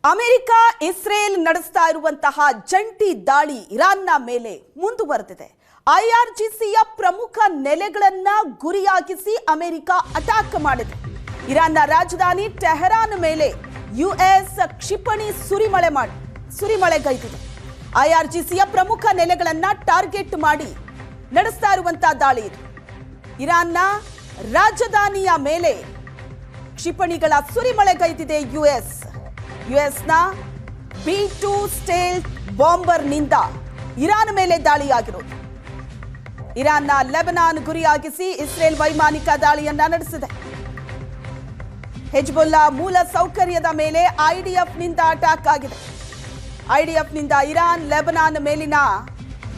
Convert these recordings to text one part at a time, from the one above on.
America Israel ನಡೆಸ್ತಾ ಇರುವಂತಹ ಜಂಟಿ ದಾಳಿ ಇರಾನ್ನ ಮೇಲೆ ಮುಂದುವರೆದಿದೆ. ಐಆರ್ಜಿಸಿಯ ಪ್ರಮುಖ ನೆಲೆಗಳನ್ನ ಗುರಿಯಾಗಿಸಿ ಅಮೆರಿಕ ಅಟ್ಯಾಕ್ ಮಾಡಿದೆ. ಇರಾನ್ನ ರಾಜಧಾನಿ ಟೆಹರಾನ್ ಮೇಲೆ ಯುಎಸ್ ಕ್ಷಿಪಣಿ ಸುರಿಮಳೆಗೈದಿದೆ. ಐಆರ್ಜಿಸಿಯ ಪ್ರಮುಖ ನೆಲೆಗಳನ್ನ ಟಾರ್ಗೆಟ್ ಮಾಡಿ ನಡೆಸ್ತಾ ಇರುವಂತಹ ದಾಳಿ ಇದು. ಇರಾನ್ನ ರಾಜಧಾನಿಯ ಮೇಲೆ ಕ್ಷಿಪಣಿಗಳ ಸುರಿಮಳೆಗೈದಿದೆ ಯುಎಸ್ನ B2 ಸ್ಟೆಲ್ತ್ ಬಾಂಬರ್ನಿಂದ ಇರಾನ್ ಮೇಲೆ ದಾಳಿಯಾಗಿರೋದು. ಇರಾನ್ನ ಲೆಬನಾನ್ ಗುರಿಯಾಗಿಸಿ ಇಸ್ರೇಲ್ ವೈಮಾನಿಕ ದಾಳಿಯನ್ನ ನಡೆಸಿದೆ. ಹೆಜ್ಬುಲ್ಲಾ ಮೂಲ ಸೌಕರ್ಯದ ಮೇಲೆ ಐಡಿಎಫ್ನಿಂದ ಅಟ್ಯಾಕ್ ಆಗಿದೆ. ಐಡಿಎಫ್ನಿಂದ ಇರಾನ್ ಲೆಬನಾನ್ ಮೇಲಿನ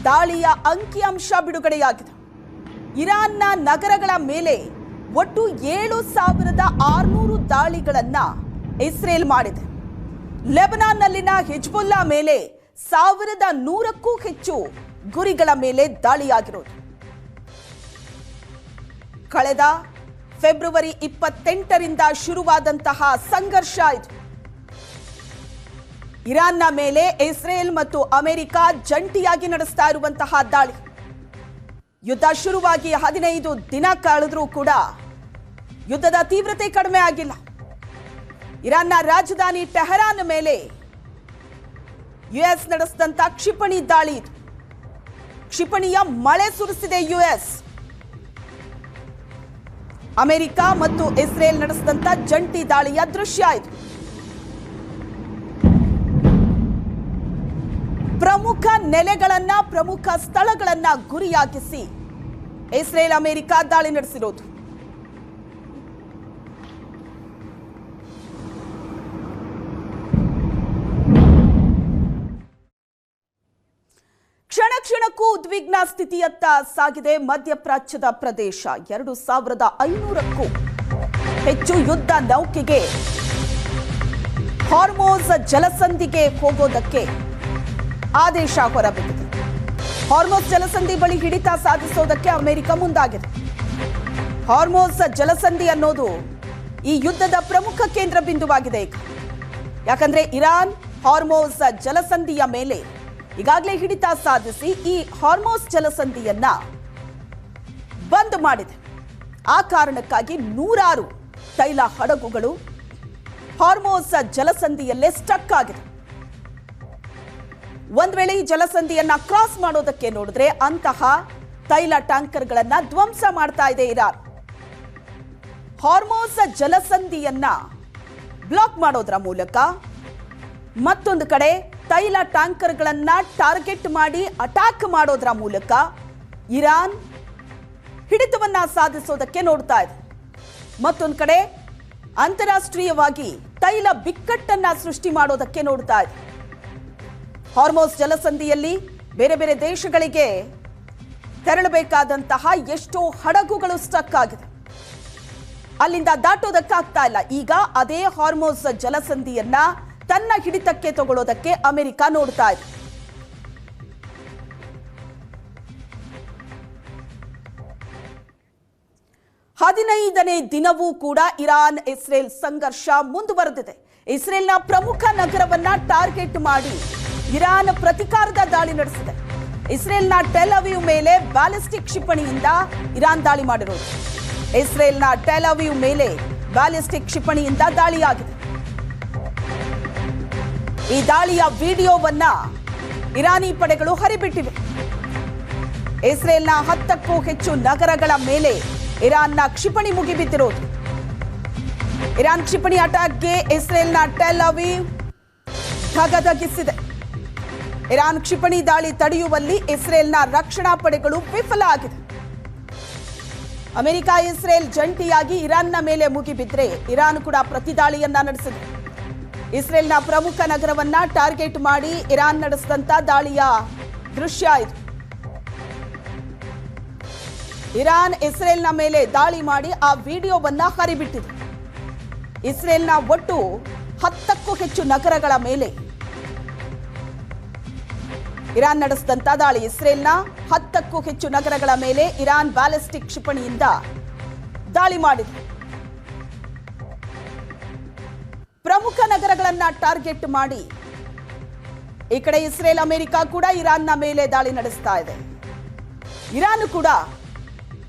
ದಾಳಿಯ ಅಂಕಿಅಂಶ ಬಿಡುಗಡೆಯಾಗಿದೆ. ಇರಾನ್ನ ನಗರಗಳ ಮೇಲೆ ಒಟ್ಟು 7,600 ದಾಳಿಗಳನ್ನ ಇಸ್ರೇಲ್ ಮಾಡಿದೆ. ಲೆಬನಾನ್ನಲ್ಲಿನ ಹಿಜ್ಬುಲ್ಲಾ ಮೇಲೆ 1,100ಕ್ಕೂ ಹೆಚ್ಚು ಗುರಿಗಳ ಮೇಲೆ ದಾಳಿಯಾಗಿರೋದು. ಕಳೆದ ಫೆಬ್ರವರಿ 28ರಿಂದ ಶುರುವಾದಂತಹ ಸಂಘರ್ಷ ಇದು. ಇರಾನ್ನ ಮೇಲೆ ಇಸ್ರೇಲ್ ಮತ್ತು ಅಮೆರಿಕ ಜಂಟಿಯಾಗಿ ನಡೆಸ್ತಾ ಇರುವಂತಹ ದಾಳಿ. ಯುದ್ಧ ಶುರುವಾಗಿ 15 ದಿನ ಕಳೆದರೂ ಕೂಡ ಯುದ್ಧದ ತೀವ್ರತೆ ಕಡಿಮೆ ಆಗಿಲ್ಲ. ಇರಾನ್ನ ರಾಜಧಾನಿ ಟೆಹರಾನ್ ಮೇಲೆ ಯುಎಸ್ ನಡೆಸಿದಂತ ಕ್ಷಿಪಣಿ ದಾಳಿ ಇದು. ಕ್ಷಿಪಣಿಯ ಮಳೆ ಸುರಿಸಿದೆ ಯುಎಸ್. ಅಮೆರಿಕ ಮತ್ತು ಇಸ್ರೇಲ್ ನಡೆಸಿದಂತ ಜಂಟಿ ದಾಳಿಯ ದೃಶ್ಯ ಇದು. ಪ್ರಮುಖ ನೆಲೆಗಳನ್ನ ಪ್ರಮುಖ ಸ್ಥಳಗಳನ್ನ ಗುರಿಯಾಗಿಸಿ ಇಸ್ರೇಲ್ ಅಮೆರಿಕ ದಾಳಿ ನಡೆಸಿರೋದು. ಕ್ಷಣ ಕ್ಷಣಕ್ಕೂ ಉದ್ವಿಗ್ನ ಸ್ಥಿತಿಯತ್ತ ಸಾಗಿದೆ ಮಧ್ಯಪ್ರಾಚ್ಯದ ಪ್ರದೇಶ. 2,500ಕ್ಕೂ ಹೆಚ್ಚು ಯುದ್ಧ ನೌಕೆಗೆ ಹಾರ್ಮೋಸ್ ಜಲಸಂಧಿಗೆ ಹೋಗೋದಕ್ಕೆ ಆದೇಶ ಹೊರಬಿದ್ದಿದೆ. ಹಾರ್ಮೋಸ್ ಜಲಸಂಧಿ ಬಳಿ ಹಿಡಿತ ಸಾಧಿಸೋದಕ್ಕೆ ಅಮೆರಿಕ ಮುಂದಾಗಿದೆ. ಹಾರ್ಮೋಸ್ ಜಲಸಂಧಿ ಅನ್ನೋದು ಈ ಯುದ್ಧದ ಪ್ರಮುಖ ಕೇಂದ್ರ ಬಿಂದುವಾಗಿದೆ ಈಗ. ಯಾಕಂದ್ರೆ ಇರಾನ್ ಹಾರ್ಮೋಸ್ ಜಲಸಂಧಿಯ ಮೇಲೆ ಈಗಾಗಲೇ ಹಿಡಿತ ಸಾಧಿಸಿ ಈ ಹಾರ್ಮೋಸ್ ಜಲಸಂಧಿಯನ್ನ ಬಂದ್ ಮಾಡಿದೆ. ಆ ಕಾರಣಕ್ಕಾಗಿ 100 ತೈಲ ಹಡಗುಗಳು ಹಾರ್ಮೋಸ್ ಜಲಸಂಧಿಯಲ್ಲೇ ಸ್ಟಕ್ ಆಗಿದೆ. ಒಂದ್ ವೇಳೆ ಈ ಜಲಸಂಧಿಯನ್ನ ಕ್ರಾಸ್ ಮಾಡೋದಕ್ಕೆ ನೋಡಿದ್ರೆ ಅಂತಹ ತೈಲ ಟ್ಯಾಂಕರ್ಗಳನ್ನ ಧ್ವಂಸ ಮಾಡ್ತಾ ಇದೆ ಇರಾನ್. ಹಾರ್ಮೋಸ್ ಜಲಸಂಧಿಯನ್ನ ಬ್ಲಾಕ್ ಮಾಡೋದ್ರ ಮೂಲಕ ಮತ್ತೊಂದು ಕಡೆ ತೈಲ ಟ್ಯಾಂಕರ್ಗಳನ್ನ ಟಾರ್ಗೆಟ್ ಮಾಡಿ ಅಟ್ಯಾಕ್ ಮಾಡೋದ್ರ ಮೂಲಕ ಇರಾನ್ ಹಿಡಿತವನ್ನ ಸಾಧಿಸೋದಕ್ಕೆ ನೋಡ್ತಾ ಇದೆ. ಮತ್ತೊಂದು ಕಡೆ ಅಂತಾರಾಷ್ಟ್ರೀಯವಾಗಿ ತೈಲ ಬಿಕ್ಕಟ್ಟನ್ನ ಸೃಷ್ಟಿ ಮಾಡೋದಕ್ಕೆ ನೋಡ್ತಾ ಇದೆ. ಹಾರ್ಮೋಸ್ ಜಲಸಂಧಿಯಲ್ಲಿ ಬೇರೆ ಬೇರೆ ದೇಶಗಳಿಗೆ ತೆರಳಬೇಕಾದಂತಹ ಎಷ್ಟೋ ಹಡಗುಗಳು ಸ್ಟಕ್ ಆಗಿದೆ. ಅಲ್ಲಿಂದ ದಾಟೋದಕ್ಕಾಗ್ತಾ ಇಲ್ಲ. ಈಗ ಅದೇ ಹಾರ್ಮೋಸ್ ಜಲಸಂಧಿಯನ್ನ ತನ್ನ ಹಿಡಿತಕ್ಕೆ ತಗೊಳ್ಳೋದಕ್ಕೆ ಅಮೆರಿಕ ನೋಡ್ತಾ ಇದೆ. ಹದಿನೈದನೇ ದಿನವೂ ಕೂಡ ಇರಾನ್ ಇಸ್ರೇಲ್ ಸಂಘರ್ಷ ಮುಂದುವರೆದಿದೆ. ಇಸ್ರೇಲ್ನ ಪ್ರಮುಖ ನಗರವನ್ನ ಟಾರ್ಗೆಟ್ ಮಾಡಿ ಇರಾನ್ ಪ್ರತಿಕಾರದ ದಾಳಿ ನಡೆಸಿದೆ. ಇಸ್ರೇಲ್ನ ಟೆಲ್ ಅವೀವ್ ಮೇಲೆ ಬ್ಯಾಲಿಸ್ಟಿಕ್ ಕ್ಷಿಪಣಿಯಿಂದ ಇರಾನ್ ದಾಳಿ ಮಾಡಿರೋದು. ಇಸ್ರೇಲ್ನ ಟೆಲ್ ಅವೀವ್ ಮೇಲೆ ಬ್ಯಾಲಿಸ್ಟಿಕ್ ಕ್ಷಿಪಣಿಯಿಂದ ದಾಳಿಯಾಗಿದೆ. ಈ ದಾಳಿಯ ವಿಡಿಯೋವನ್ನ ಇರಾನಿ ಪಡೆಗಳು ಹರಿಬಿಟ್ಟಿವೆ. ಇಸ್ರೇಲ್ನ 10ಕ್ಕೂ ಹೆಚ್ಚು ನಗರಗಳ ಮೇಲೆ ಇರಾನ್ನ ಕ್ಷಿಪಣಿ ಮುಗಿಬಿದ್ದಿರೋದು. ಇರಾನ್ ಕ್ಷಿಪಣಿ ಅಟ್ಯಾಕ್ಗೆ ಇಸ್ರೇಲ್ನ ಟೆಲ್ ಅವೀವ್ ಧಗಧಗಿಸಿದೆ. ಇರಾನ್ ಕ್ಷಿಪಣಿ ದಾಳಿ ತಡೆಯುವಲ್ಲಿ ಇಸ್ರೇಲ್ನ ರಕ್ಷಣಾ ಪಡೆಗಳು ವಿಫಲ ಆಗಿದೆ. ಅಮೆರಿಕ ಇಸ್ರೇಲ್ ಜಂಟಿಯಾಗಿ ಇರಾನ್ನ ಮೇಲೆ ಮುಗಿಬಿದ್ರೆ ಇರಾನ್ ಕೂಡ ಪ್ರತಿದಾಳಿಯನ್ನ ನಡೆಸಿದೆ. ಇಸ್ರೇಲ್ನ ಪ್ರಮುಖ ನಗರವನ್ನ ಟಾರ್ಗೆಟ್ ಮಾಡಿ ಇರಾನ್ ನಡೆಸಿದಂತ ದಾಳಿಯ ದೃಶ್ಯ ಇದು. ಇರಾನ್ ಇಸ್ರೇಲ್ನ ಮೇಲೆ ದಾಳಿ ಮಾಡಿ ಆ ವಿಡಿಯೋವನ್ನ ಹರಿಬಿಟ್ಟಿದೆ. ಇಸ್ರೇಲ್ನ ಒಟ್ಟು 10ಕ್ಕೂ ಹೆಚ್ಚು ನಗರಗಳ ಮೇಲೆ ಇರಾನ್ ನಡೆಸಿದಂತ ದಾಳಿ. ಇಸ್ರೇಲ್ನ 10ಕ್ಕೂ ಹೆಚ್ಚು ನಗರಗಳ ಮೇಲೆ ಇರಾನ್ ಬ್ಯಾಲಿಸ್ಟಿಕ್ ಕ್ಷಿಪಣಿಯಿಂದ ದಾಳಿ ಮಾಡಿದೆ. ಪ್ರಮುಖ ನಗರಗಳನ್ನ ಟಾರ್ಗೆಟ್ ಮಾಡಿ ಈ ಕಡೆ ಇಸ್ರೇಲ್ ಅಮೆರಿಕ ಕೂಡ ಇರಾನ್ನ ಮೇಲೆ ದಾಳಿ ನಡೆಸ್ತಾ ಇದೆ. ಇರಾನ್ ಕೂಡ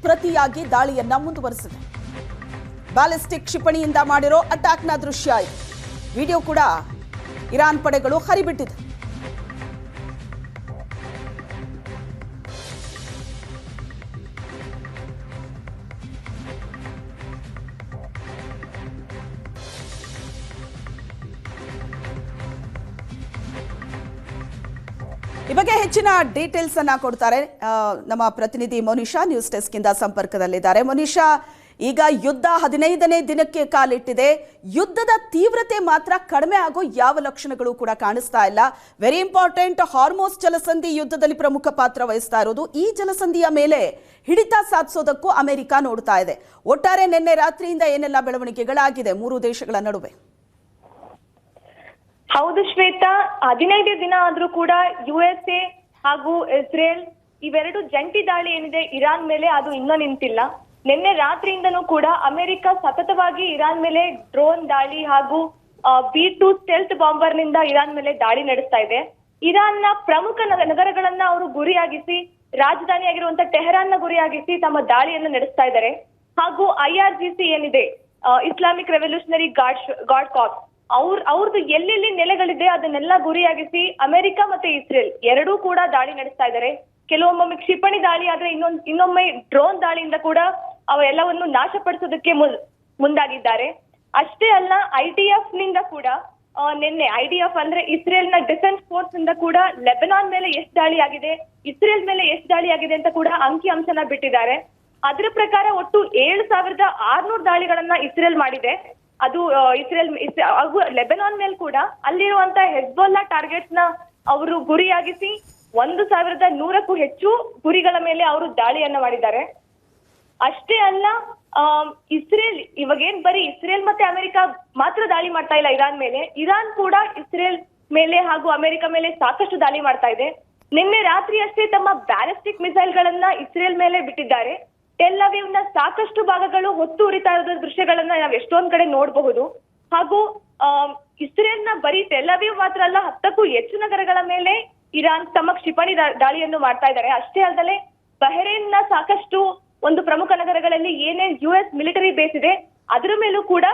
ಪ್ರತಿಯಾಗಿ ದಾಳಿಯನ್ನ ಮುಂದುವರಿಸಿದೆ. ಬ್ಯಾಲಿಸ್ಟಿಕ್ ಕ್ಷಿಪಣಿಯಿಂದ ಮಾಡಿರೋ ಅಟ್ಯಾಕ್ನ ದೃಶ್ಯ ಇದು. ವಿಡಿಯೋ ಕೂಡ ಇರಾನ್ ಪಡೆಗಳು ಹರಿಬಿಟ್ಟಿದೆ. ಈ ಬಗ್ಗೆ ಹೆಚ್ಚಿನ ಡೀಟೇಲ್ಸ್ ಅನ್ನ ಕೊಡ್ತಾರೆ ನಮ್ಮ ಪ್ರತಿನಿಧಿ ಮೋನಿಶಾ, ನ್ಯೂಸ್ ಡೆಸ್ಕ್ ಇಂದ ಸಂಪರ್ಕದಲ್ಲಿದ್ದಾರೆ. ಮೋನಿಶಾ, ಈಗ ಯುದ್ಧ 15ನೇ ದಿನಕ್ಕೆ ಕಾಲಿಟ್ಟಿದೆ. ಯುದ್ಧದ ತೀವ್ರತೆ ಮಾತ್ರ ಕಡಿಮೆ ಆಗೋ ಯಾವ ಲಕ್ಷಣಗಳು ಕೂಡ ಕಾಣಿಸ್ತಾ ಇಲ್ಲ. ವೆರಿ ಇಂಪಾರ್ಟೆಂಟ್, ಹಾರ್ಮೋಸ್ ಜಲಸಂಧಿ ಯುದ್ಧದಲ್ಲಿ ಪ್ರಮುಖ ಪಾತ್ರ ವಹಿಸ್ತಾ ಇರೋದು. ಈ ಜಲಸಂಧಿಯ ಮೇಲೆ ಹಿಡಿತ ಸಾಧಿಸೋದಕ್ಕೂ ಅಮೆರಿಕ ನೋಡ್ತಾ ಇದೆ. ಒಟ್ಟಾರೆ ನಿನ್ನೆ ರಾತ್ರಿಯಿಂದ ಏನೆಲ್ಲ ಬೆಳವಣಿಗೆಗಳಾಗಿದೆ ಮೂರು ದೇಶಗಳ ನಡುವೆ? ಹೌದು ಶ್ವೇತಾ, 15 ದಿನ ಆದ್ರೂ ಕೂಡ USA ಹಾಗೂ ಇಸ್ರೇಲ್ ಇವೆರಡು ಜಂಟಿ ದಾಳಿ ಏನಿದೆ ಇರಾನ್ ಮೇಲೆ ಅದು ಇನ್ನೂ ನಿಂತಿಲ್ಲ. ನಿನ್ನೆ ರಾತ್ರಿಯಿಂದನೂ ಕೂಡ ಅಮೆರಿಕ ಸತತವಾಗಿ ಇರಾನ್ ಮೇಲೆ ಡ್ರೋನ್ ದಾಳಿ ಹಾಗೂ B-2 ಸ್ಟೆಲ್ತ್ ಬಾಂಬರ್ ನಿಂದ ಇರಾನ್ ಮೇಲೆ ದಾಳಿ ನಡೆಸ್ತಾ ಇದೆ. ಇರಾನ್ನ ಪ್ರಮುಖ ನಗರಗಳನ್ನ ಅವರು ಗುರಿಯಾಗಿಸಿ, ರಾಜಧಾನಿಯಾಗಿರುವಂತಹ ಟೆಹರಾನ್ನ ಗುರಿಯಾಗಿಸಿ ತಮ್ಮ ದಾಳಿಯನ್ನು ನಡೆಸ್ತಾ ಇದ್ದಾರೆ. ಹಾಗೂ IRGC ಏನಿದೆ, ಇಸ್ಲಾಮಿಕ್ ರೆವಲ್ಯೂಷನರಿ ಗಾರ್ಡ್ ಕಾರ್ಪ್ಸ್, ಅವ್ರದ್ದು ಎಲ್ಲೆಲ್ಲಿ ನೆಲೆಗಳಿದೆ ಅದನ್ನೆಲ್ಲ ಗುರಿಯಾಗಿಸಿ ಅಮೆರಿಕ ಮತ್ತೆ ಇಸ್ರೇಲ್ ಎರಡೂ ಕೂಡ ದಾಳಿ ನಡೆಸ್ತಾ ಇದ್ದಾರೆ. ಕೆಲವೊಮ್ಮೆ ಕ್ಷಿಪಣಿ ದಾಳಿ ಆದ್ರೆ ಇನ್ನೊಮ್ಮೆ ಡ್ರೋನ್ ದಾಳಿಯಿಂದ ಕೂಡ ಅವೆಲ್ಲವನ್ನು ನಾಶಪಡಿಸೋದಕ್ಕೆ ಮುಂದಾಗಿದ್ದಾರೆ. ಅಷ್ಟೇ ಅಲ್ಲ, IDF ನಿಂದ ಕೂಡ ನಿನ್ನೆ IDF ಅಂದ್ರೆ ಇಸ್ರೇಲ್ ನ ಡಿಫೆನ್ಸ್ ಫೋರ್ಸ್ ನಿಂದ ಕೂಡ ಲೆಬನಾನ್ ಮೇಲೆ ಎಷ್ಟು ದಾಳಿ ಆಗಿದೆ, ಇಸ್ರೇಲ್ ಮೇಲೆ ಎಷ್ಟು ದಾಳಿ ಆಗಿದೆ ಅಂತ ಕೂಡ ಅಂಕಿ ಅಂಶನ ಬಿಟ್ಟಿದ್ದಾರೆ. ಅದರ ಪ್ರಕಾರ ಒಟ್ಟು 7,600 ದಾಳಿಗಳನ್ನ ಇಸ್ರೇಲ್ ಮಾಡಿದೆ. ಅದು ಇಸ್ರೇಲ್ ಹಾಗೂ ಲೆಬನಾನ್ ಮೇಲೆ ಕೂಡ ಅಲ್ಲಿರುವಂತಹ ಹೆಜ್ಬೊಲ್ಲಾ ಟಾರ್ಗೆಟ್ಸ್ ನ ಅವರು ಗುರಿಯಾಗಿಸಿ 1,100ಕ್ಕೂ ಹೆಚ್ಚು ಗುರಿಗಳ ಮೇಲೆ ಅವರು ದಾಳಿಯನ್ನ ಮಾಡಿದ್ದಾರೆ. ಅಷ್ಟೇ ಅಲ್ಲ, ಇಸ್ರೇಲ್ ಇವಾಗೇನ್ ಬರೀ ಇಸ್ರೇಲ್ ಮತ್ತೆ ಅಮೆರಿಕ ಮಾತ್ರ ದಾಳಿ ಮಾಡ್ತಾ ಇಲ್ಲ ಇರಾನ್ ಮೇಲೆ, ಇರಾನ್ ಕೂಡ ಇಸ್ರೇಲ್ ಮೇಲೆ ಹಾಗೂ ಅಮೆರಿಕ ಮೇಲೆ ಸಾಕಷ್ಟು ದಾಳಿ ಮಾಡ್ತಾ ಇದೆ. ನಿನ್ನೆ ರಾತ್ರಿ ಅಷ್ಟೇ ತಮ್ಮ ಬ್ಯಾಲಿಸ್ಟಿಕ್ ಮಿಸೈಲ್ ಗಳನ್ನ ಇಸ್ರೇಲ್ ಮೇಲೆ ಬಿಟ್ಟಿದ್ದಾರೆ. ಟೆಲ್ ಅವೀವ್ ನ ಸಾಕಷ್ಟು ಭಾಗಗಳು ಹೊತ್ತು ಉರಿತಾ ಇರೋ ದೃಶ್ಯಗಳನ್ನ ನಾವು ಎಷ್ಟೊಂದ್ ಕಡೆ ನೋಡಬಹುದು. ಹಾಗೂ ಇಸ್ರೇಲ್ ನ ಬರೀ ಟೆಲ್ ಅವೀವ್ ಮಾತ್ರ ಅಲ್ಲ, 10ಕ್ಕೂ ಹೆಚ್ಚು ನಗರಗಳ ಮೇಲೆ ಇರಾನ್ ತಮ್ಮ ಕ್ಷಿಪಣಿ ದಾಳಿಯನ್ನು ಮಾಡ್ತಾ ಇದ್ದಾರೆ. ಅಷ್ಟೇ ಅಲ್ಲದೆ ಬಹರೇನ್ ನ ಸಾಕಷ್ಟು ಒಂದು ಪ್ರಮುಖ ನಗರಗಳಲ್ಲಿ ಏನೇನ್ US ಮಿಲಿಟರಿ ಬೇಸ್ ಇದೆ ಅದರ ಮೇಲೂ ಕೂಡ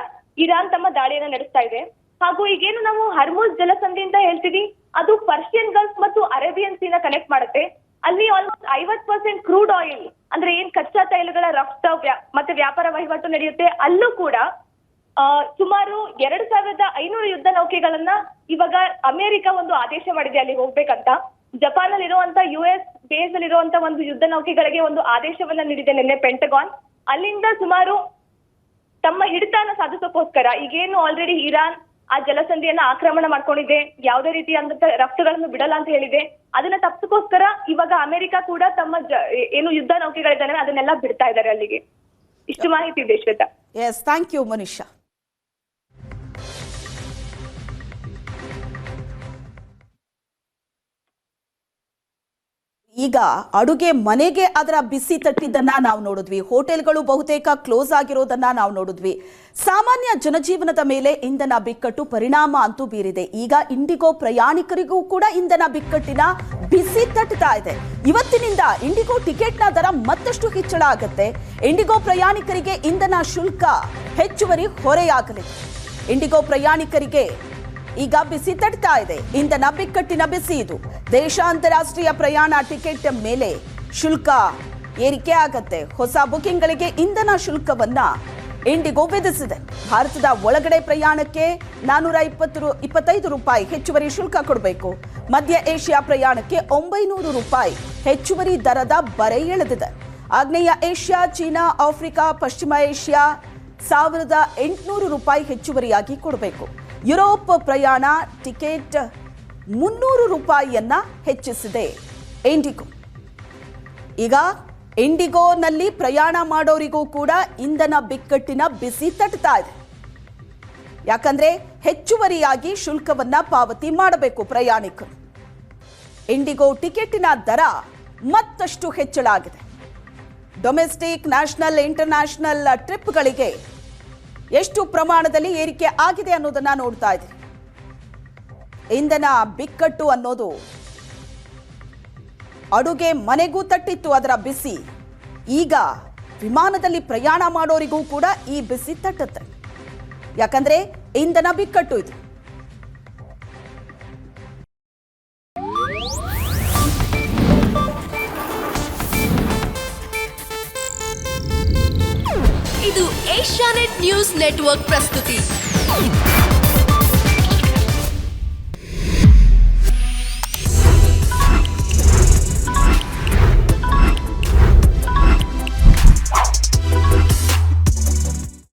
ಇರಾನ್ ತಮ್ಮ ದಾಳಿಯನ್ನು ನಡೆಸ್ತಾ ಇದೆ. ಹಾಗೂ ಈಗೇನು ನಾವು ಹರ್ಮುಜ್ ಜಲಸಂಧಿ ಅಂತ ಹೇಳ್ತೀವಿ, ಅದು ಪರ್ಷಿಯನ್ ಗಲ್ಫ್ ಮತ್ತು ಅರೇಬಿಯನ್ ಸೀನ ಕನೆಕ್ಟ್ ಮಾಡುತ್ತೆ. ಅಲ್ಲಿ ಆಲ್ಮೋಸ್ಟ್ 50% ಕ್ರೂಡ್ ಆಯಿಲ್ ಅಂದ್ರೆ ಏನ್ ಕಚ್ಚಾ ತೈಲಗಳ ರಫ್ತು ಮತ್ತೆ ವ್ಯಾಪಾರ ವಹಿವಾಟು ನಡೆಯುತ್ತೆ. ಅಲ್ಲೂ ಕೂಡ ಸುಮಾರು 2,500 ಯುದ್ಧ ನೌಕೆಗಳನ್ನ ಇವಾಗ ಅಮೆರಿಕ ಒಂದು ಆದೇಶ ಮಾಡಿದೆ ಅಲ್ಲಿ ಹೋಗ್ಬೇಕಂತ. ಜಪಾನ್ ಅಲ್ಲಿ ಇರುವಂತ US ಬೇಸ್ ಅಲ್ಲಿ ಇರುವಂತ ಒಂದು ಯುದ್ಧ ನೌಕೆಗಳಿಗೆ ಒಂದು ಆದೇಶವನ್ನ ನೀಡಿದೆ ನಿನ್ನೆ ಪೆಂಟಗಾನ್. ಅಲ್ಲಿಂದ ಸುಮಾರು ತಮ್ಮ ಹಿಡಿತನ ಸಾಧಿಸೋಕೋಸ್ಕರ ಈಗೇನು ಆಲ್ರೆಡಿ ಇರಾನ್ ಆ ಜಲಸಂಧಿಯನ್ನ ಆಕ್ರಮಣ ಮಾಡ್ಕೊಂಡಿದೆ, ಯಾವುದೇ ರೀತಿಯಾದಂತ ರಫ್ತುಗಳನ್ನು ಬಿಡಲ್ಲ ಅಂತ ಹೇಳಿದೆ, ಅದನ್ನ ತಪ್ಪಿಸೋಕೋಸ್ಕರ ಇವಾಗ ಅಮೆರಿಕ ಕೂಡ ತಮ್ಮ ಏನು ಯುದ್ಧ ನೌಕೆಗಳಿದ್ದಾನೆ ಅದನ್ನೆಲ್ಲ ಬಿಡ್ತಾ ಇದ್ದಾರೆ ಅಲ್ಲಿಗೆ. ಇಷ್ಟು ಮಾಹಿತಿ ಇದೆ Shweta. Yes, thank you Manisha. ಈಗ ಅಡುಗೆ ಮನೆಗೆ ಅದರ ಬಿಸಿ ತಟ್ಟಿದ್ದನ್ನ ನಾವು ನೋಡಿದ್ವಿ. ಹೋಟೆಲ್ಗಳು ಬಹುತೇಕ ಕ್ಲೋಸ್ ಆಗಿರೋದನ್ನ ನಾವು ನೋಡಿದ್ವಿ. ಸಾಮಾನ್ಯ ಜನಜೀವನದ ಮೇಲೆ ಇಂಧನ ಬಿಕ್ಕಟ್ಟು ಪರಿಣಾಮ ಅಂತೂ ಬೀರಿದೆ. ಈಗ ಇಂಡಿಗೋ ಪ್ರಯಾಣಿಕರಿಗೂ ಕೂಡ ಇಂಧನ ಬಿಕ್ಕಟ್ಟಿನ ಬಿಸಿ ತಟ್ಟುತ್ತಾ ಇದೆ. ಇವತ್ತಿನಿಂದ ಇಂಡಿಗೋ ಟಿಕೆಟ್ನ ದರ ಮತ್ತಷ್ಟು ಹೆಚ್ಚಳ ಆಗುತ್ತೆ. ಇಂಡಿಗೋ ಪ್ರಯಾಣಿಕರಿಗೆ ಇಂಧನ ಶುಲ್ಕ ಹೆಚ್ಚುವರಿ ಹೊರೆಯಾಗಲಿದೆ. ಇಂಡಿಗೋ ಪ್ರಯಾಣಿಕರಿಗೆ ಈಗ ಬಿಸಿ ತಟ್ತಾ ಇದೆ. ಇಂಧನ ಬಿಕ್ಕಟ್ಟಿನ ಬಿಸಿ ಇದು. ದೇಶ ಅಂತಾರಾಷ್ಟ್ರೀಯ ಪ್ರಯಾಣ ಟಿಕೆಟ್ ಮೇಲೆ ಶುಲ್ಕ ಏರಿಕೆ ಆಗತ್ತೆ. ಹೊಸ ಬುಕಿಂಗ್ಗಳಿಗೆ ಇಂಧನ ಶುಲ್ಕವನ್ನ ಇಂಡಿಗೋ ವಿಧಿಸಿದೆ. ಭಾರತದ ಒಳಗಡೆ ಪ್ರಯಾಣಕ್ಕೆ 425 ರೂಪಾಯಿ ಹೆಚ್ಚುವರಿ ಶುಲ್ಕ ಕೊಡಬೇಕು. ಮಧ್ಯ ಏಷ್ಯಾ ಪ್ರಯಾಣಕ್ಕೆ 900 ರೂಪಾಯಿ ಹೆಚ್ಚುವರಿ ದರದ ಬರೆ ಎಳೆದಿದೆ. ಆಗ್ನೇಯ ಏಷ್ಯಾ, ಚೀನಾ, ಆಫ್ರಿಕಾ, ಪಶ್ಚಿಮ ಏಷ್ಯಾ 1800 ರೂಪಾಯಿ ಹೆಚ್ಚುವರಿಯಾಗಿ ಕೊಡಬೇಕು. ಯುರೋಪ್ ಪ್ರಯಾಣ ಟಿಕೆಟ್ 300 ರೂಪಾಯಿಯನ್ನ ಹೆಚ್ಚಿಸಿದೆ ಇಂಡಿಗೋ. ಈಗ ಇಂಡಿಗೋನಲ್ಲಿ ಪ್ರಯಾಣ ಮಾಡೋರಿಗೂ ಕೂಡ ಇಂಧನ ಬಿಕ್ಕಟ್ಟಿನ ಬಿಸಿ ತಟ್ತಾ ಇದೆ. ಯಾಕಂದ್ರೆ ಹೆಚ್ಚುವರಿಯಾಗಿ ಶುಲ್ಕವನ್ನ ಪಾವತಿ ಮಾಡಬೇಕು ಪ್ರಯಾಣಿಕರು. ಇಂಡಿಗೋ ಟಿಕೆಟಿನ ದರ ಮತ್ತಷ್ಟು ಹೆಚ್ಚಳ ಆಗಿದೆ. ಡೊಮೆಸ್ಟಿಕ್, ನ್ಯಾಷನಲ್, ಇಂಟರ್ನ್ಯಾಷನಲ್ ಟ್ರಿಪ್ಗಳಿಗೆ ಎಷ್ಟು ಪ್ರಮಾಣದಲ್ಲಿ ಏರಿಕೆ ಆಗಿದೆ ಅನ್ನೋದನ್ನ ನೋಡ್ತಾ ಇದ್ದೀವಿ. ಇಂಧನ ಬಿಕ್ಕಟ್ಟು ಅನ್ನೋದು ಅಡುಗೆ ಮನೆಗೂ ತಟ್ಟಿತ್ತು ಅದರ ಬಿಸಿ. ಈಗ ವಿಮಾನದಲ್ಲಿ ಪ್ರಯಾಣ ಮಾಡೋರಿಗೂ ಕೂಡ ಈ ಬಿಸಿ ತಟ್ಟುತ್ತೆ. ಯಾಕಂದ್ರೆ ಇಂಧನ ಬಿಕ್ಕಟ್ಟು ಇದು. ಇದು ಏಷ್ಯಾನೆಟ್ ನ್ಯೂಸ್ ನೆಟ್ವರ್ಕ್ ಪ್ರಸ್ತುತಿ.